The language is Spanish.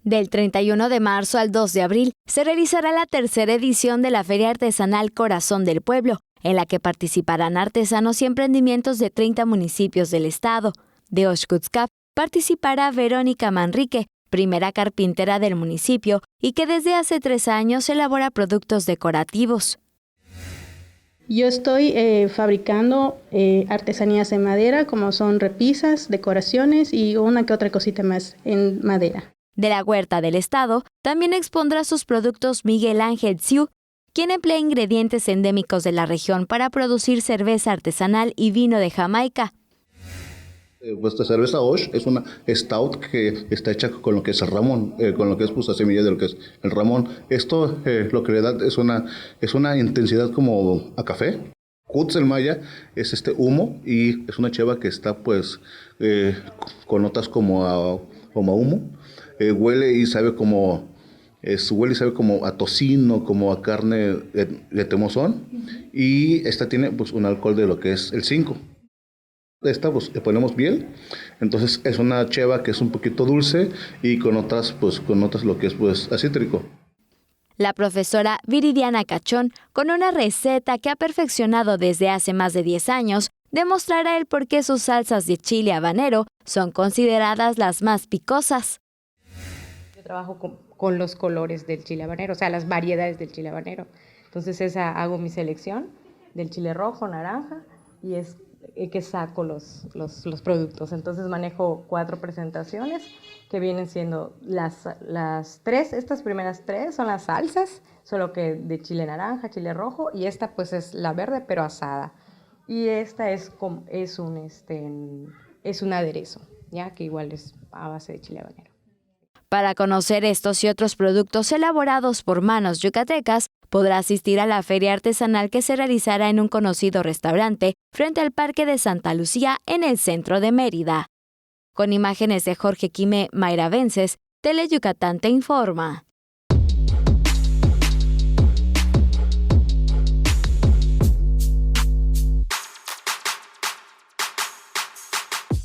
Del 31 de marzo al 2 de abril se realizará la tercera edición de la Feria Artesanal Corazón del Pueblo, en la que participarán artesanos y emprendimientos de 30 municipios del estado. De Oxkutzcap participará Verónica Manrique, primera carpintera del municipio y que desde hace 3 años elabora productos decorativos. Yo estoy fabricando artesanías en madera, como son repisas, decoraciones y una que otra cosita más en madera. De la Huerta del Estado también expondrá sus productos Miguel Ángel Tsiu, quien emplea ingredientes endémicos de la región para producir cerveza artesanal y vino de Jamaica. Esta cerveza Osh es una stout que está hecha con lo que es el ramón, con lo que es la semilla de lo que es el ramón. Esto lo que le da es una intensidad como a café. Kutz el maya es humo y es una cheva que está con notas como a humo. Huele y sabe como a tocino, como a carne de temozón, y esta tiene un alcohol de lo que es el 5. Esta le ponemos miel, entonces es una cheva que es un poquito dulce y con notas lo que es acítrico. La profesora Viridiana Cachón, con una receta que ha perfeccionado desde hace más de 10 años, demostrará el por qué sus salsas de chile habanero son consideradas las más picosas. Yo trabajo con los colores del chile habanero, o sea, las variedades del chile habanero. Entonces hago mi selección del chile rojo, naranja, y es que saco los productos. Entonces manejo 4 presentaciones que vienen siendo las 3, estas primeras 3 son las salsas, solo que de chile naranja, chile rojo, y esta pues es la verde pero asada. Y esta es un aderezo, ya que igual es a base de chile habanero. Para conocer estos y otros productos elaborados por manos yucatecas, podrá asistir a la feria artesanal que se realizará en un conocido restaurante frente al Parque de Santa Lucía en el centro de Mérida. Con imágenes de Jorge Quime, Mayra Vences, Tele Yucatán te informa.